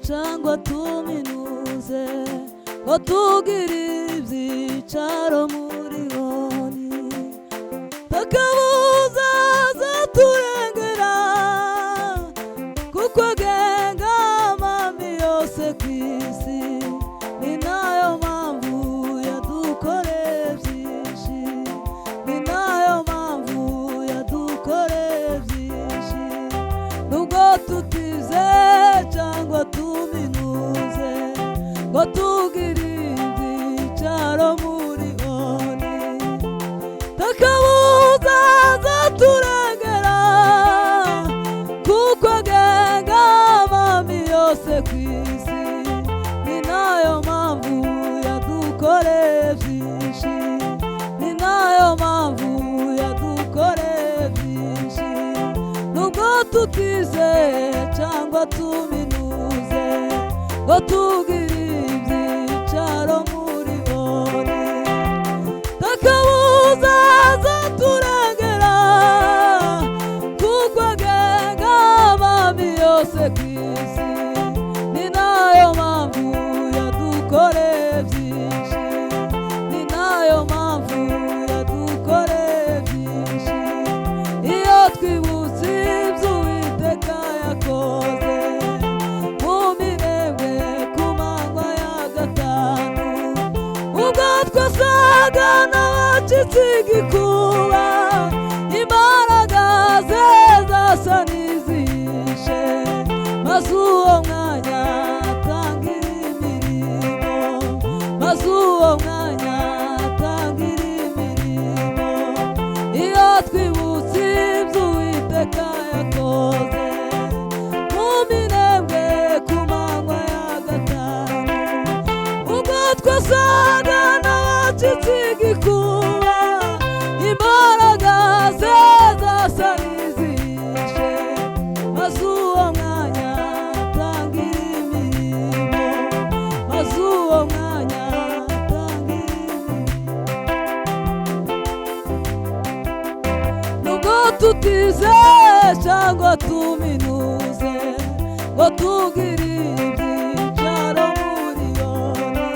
cyangwa tuminuze ngo tugire ibyicaro muri honi takabuza azaturengera kuko agenga amami yose ku isi ni nayo mpamvu yadukoreye byinshi ni nayo mpamvu yadukoreye byinshi nubwo tutize cyangwa tuminuze ngo tugire ibyicaro muri honi takabuza azaturengera kuko agenga amami yose ku isi ni nayo mpamvu yadukoreye byinshi ni nayo mpamvu yadukoreye byinshi nubwo tutize cyangwa tuminuze ngo tugire ibyicaro muri honi takabuza azaturengera kuko agenga amami yose ku isi ni nayo mpamvu yadukoreye byinshi ni nayo mpamvu yadukoreye byinshi iyo twibutse ibyo Uwiteka yakoze mu minembwe ku manywa ya gatanu ubwo twasaga n'abacitse igikuba imbaraga ze zasa n'izihishe maze uwo mwanya atangira imirimo maze uwo mwanya atangira imirimo iyo twibutse ibyo Uwiteka yakoze mu minembwe ku manywa ya gatanu ubwo twasaga n'abacitse igikuba imbaraga ze zasa n'izihishe maze uwo mwanya atangira imirimo maze uwo mwanya atangira imirimo nubwo tutize cyangwa tuminuze ngo tugire ibyicaro muri honi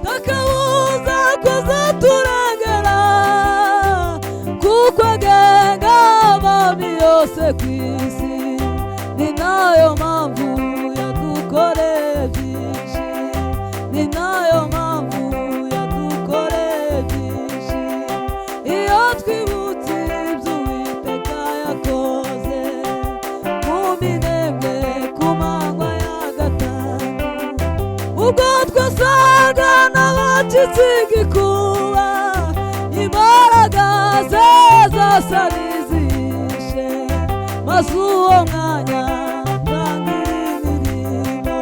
takabuza kuzaturengera kuko agenga amami yose ku isi ni nayo mpamvu yadukoreye byinshi ni nayo mpamvu yadukoreye byinshi iyo twibutse ibyo Uwiteka yakoze mu minembwe ku manywa ya gatanu ubwo twasaga n'abacitse igikuba imbaraga ze zasa n'izihishe maze uwo mwanya atangira imirimo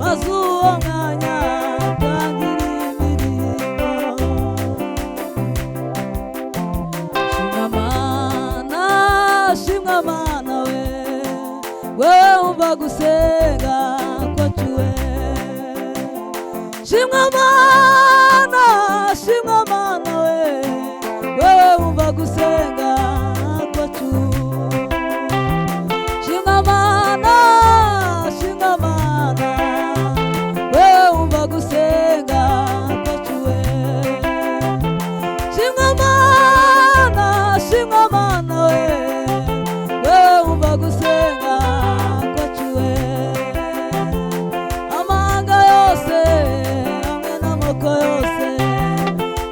maze uwo mwanya atangira imirimo shimwa mana we wewe umva gusenga kwacu we shimwa mana we wewe umva gusenga kwacu shimwa mana wewe umva gusenga kwacu we shimwa mana we wewe umva gusenga kwacu we amanga yose hamwe n'amoko yose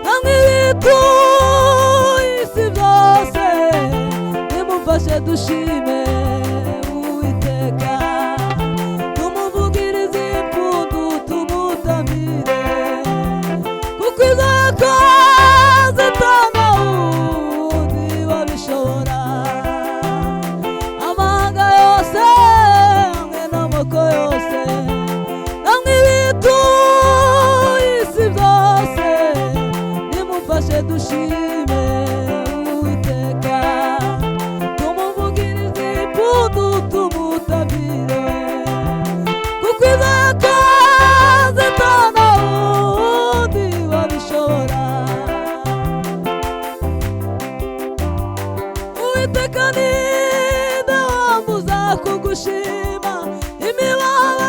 hamwe ibitu isi byose nimumfashe dushime Uwiteka tumuvugirize impundu tumutamire kuko izo yakoze nta wundi wabishobora amanga yose hamwe n'amoko yose hamwe ibitu isi byose nimumfashe dushime Uwiteka tumuvugirize impundu tumutamire kuko izo yakoze nta wundi wabishobora Uwiteka ninde wambuza kugushima imibabaro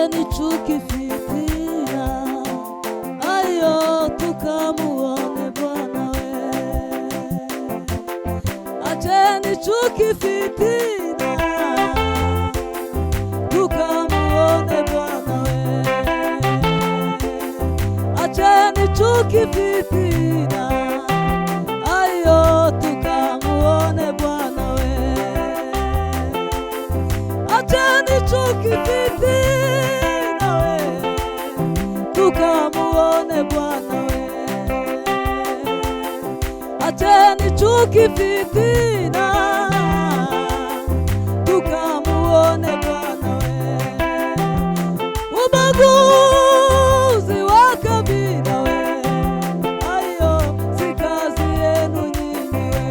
acheni chuki, fitina, ayo tukamuone Bwana we. Acheni chuki, fitina, tukamuone Bwana we. Acheni chuki, fitina, ayo tukamuone Bwana we. Acheni chuki, fitina we, tukamuone Bwana we. Acheni chuki, fitina, tukamuone Bwana we. Ubaguzi wa kabila we, ayo si kazi yenu nyinyi we.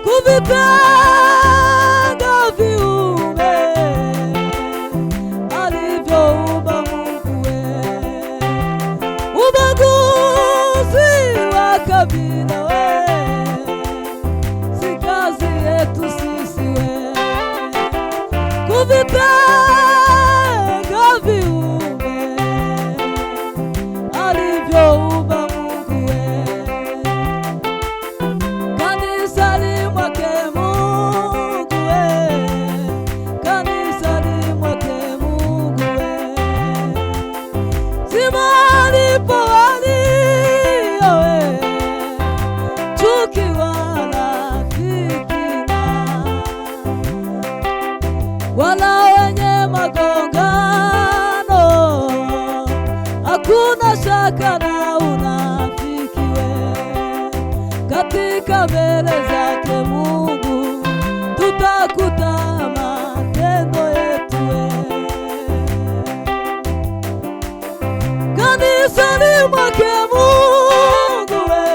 Kuvipenda viumbe alivyoumba Mungu we. Ubaguzi wa kabila we, si kazi yetu sisi we. Kuvipenda viumbe alivyoumba Mungu we. Kanisani mwake Mungu we, kanisani mwake Mungu we. Si mahali pa walio we, chuki wala fitina, wala wenye magongano. Hakuna shaka na unafiki we, katika mbele zake Mungu tutakuta matendo yetu we. Kanisani mwake Mungu we,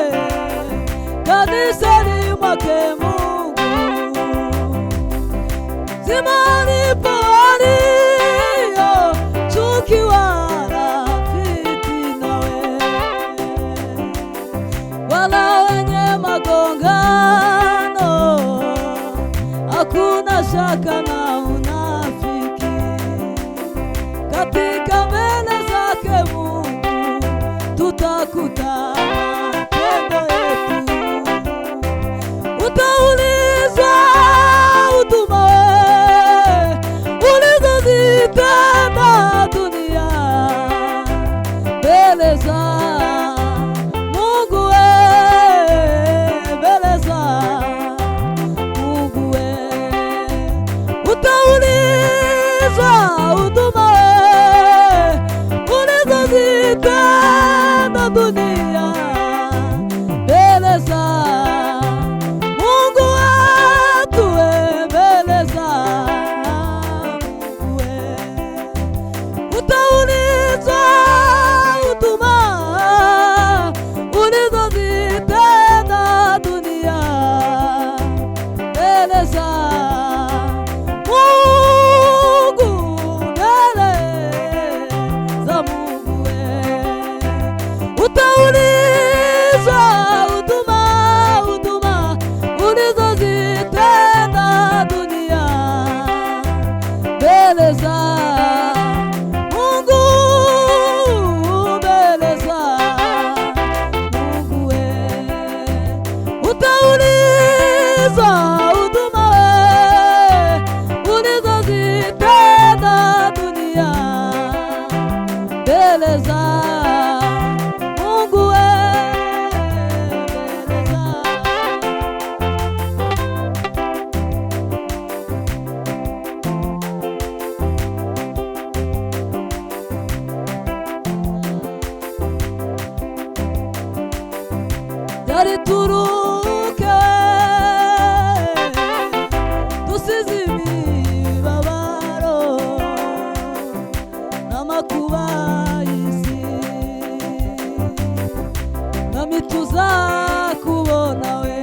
kanisani mwake Mungu, si mahali pa walio chuki wala fitina we, wala wenye magongano. Hakuna shaka na unafiki, katika mbele zake Mungu tutakuta matendo yetu. Utaulizwa huduma we ulizozitenda dunia mbele za Mungu we, mbele za Mungu we. Utaulizwa huduma we ulizozitenda dunia mbele za Mungu wetu we, mbele za Mungu we. Utaulizwa huduma ulizozitenda dunia mbele za Mungu, mbele za Mungu we. Utaulizwa huduma ulizozitenda dunia mbele za Mungu, mbele za Mungu we. Utaulizwa huduma ulizozitenda dunia mbele za Mungu we, mbele za Dari turuke tusizimi babaro n'amakuba y'isi, nami tuzakubona we.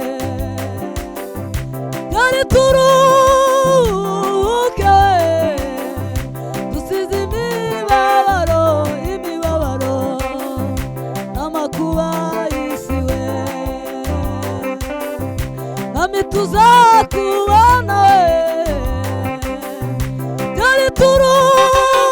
Dari turuke tusizimi imibabaro n'amakuba y'isi we, nami tuzakubona we. Dari turuke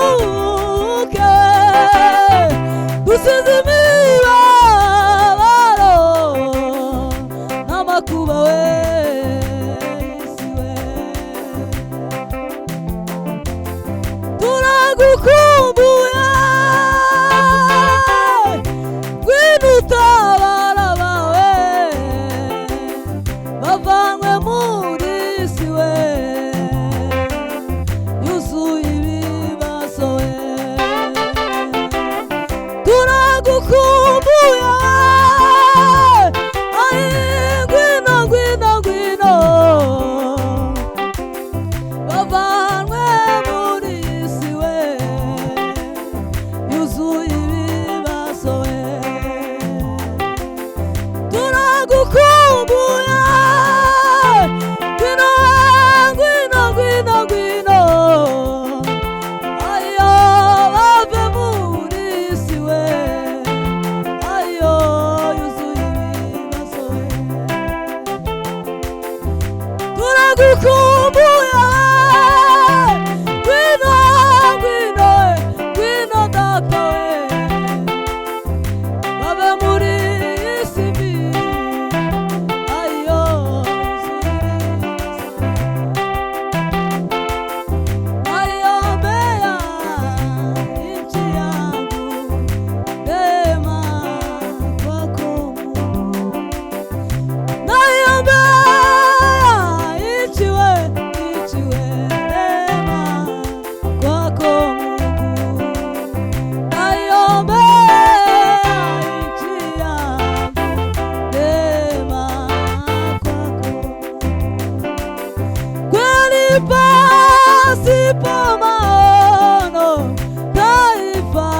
pasipo maono taifa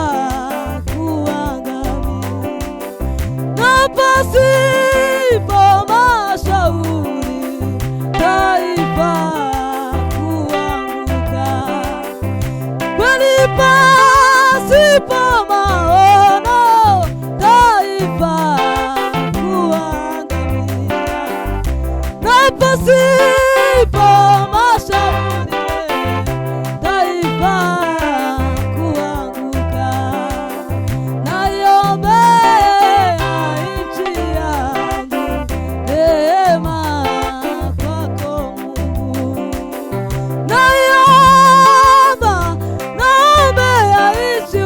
kuangamia, na pasipo mashauri taifa kuanguka. Kweli pasipo maono taifa kuangamia, na pasipo mashauri taifa kuanguka. Naiombea nchi yangu, neema kwako Mungu. Naombea nchi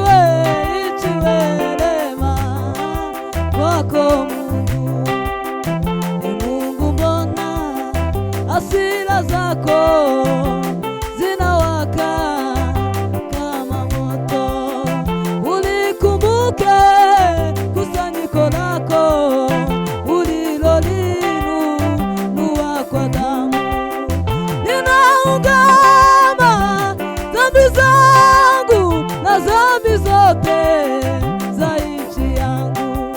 neema kwako Mungu. Ee Mungu, mbona hasira zako zinawaka kama moto? Ulikumbuke kusanyiko lako ulilolinunua kwa damu. Ninaungama dhambi zangu na dhambi zote za nchi yangu.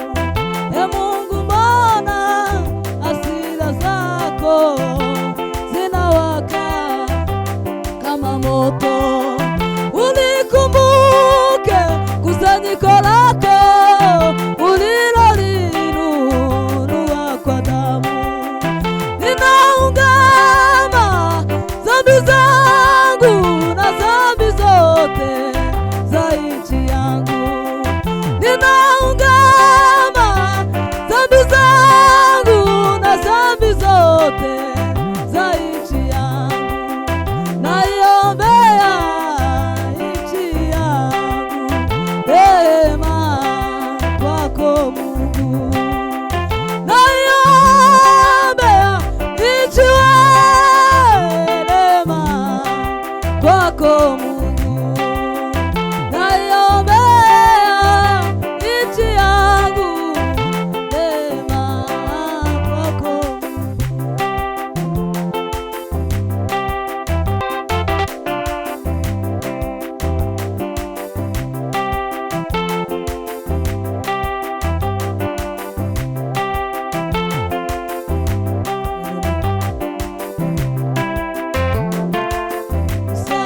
Ee Mungu, mbona hasira zako zinawaka kama moto? Ulikumbuke kusanyiko lako ulilolinunua kwa damu. Ninaungama dhambi zangu na dhambi zote za nchi yangu. Ninaungama dhambi zangu na dhambi zote za nchi yangu. Naiombea nchi yangu, neema kwako Mungu. Naiombea nchi neema kwako Mungu. Naiombea nchi yangu, neema kwako.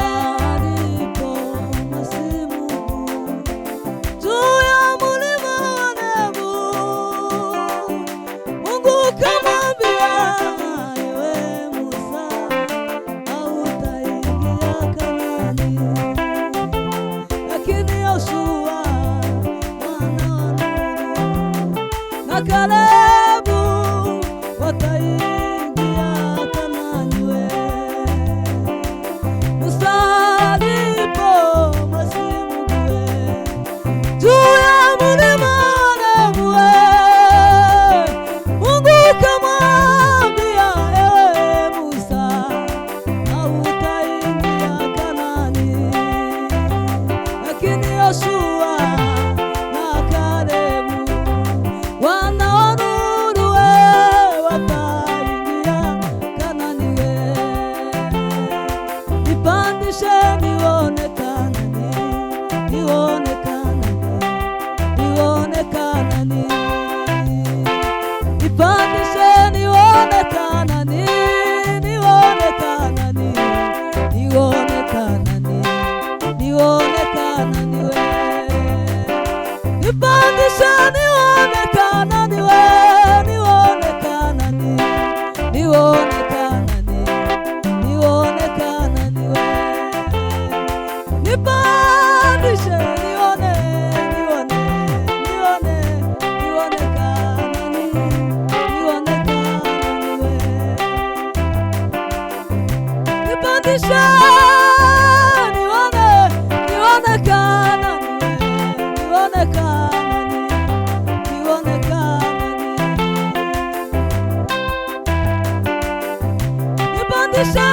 Salipo masimu juu ya mulima wa Nebu, Mungu kamwambia, ewe Musa, hautaingia Kanaani, lakini Yoshua mwana wa Nuni na Kalebu wataingia Kanaani. Musa alipo masimu juu ya mulima wa Nebu, Mungu kamwambia, ewe Musa, hautaingia Kanaani, lakini Yoshua na Kalebu wana wa Nuni wataingia Kanaani. Nipandishe nione Kanaani, nione Kanaani, nione Kanaani. Nipandishe nione Kanaani, nione Kanaani, nione Kanaani, nione Kanaani we. Nipandishe nione Kanaani we, nione Kanaani, nione Kanaani, nione Kanaani we. Nipandishe nione, nione, nione, nione Kanaani, nione Kanaani we. Nipandishe nione, nione Kanaani we, nione Kanaani, nione Kanaani. Nipandishe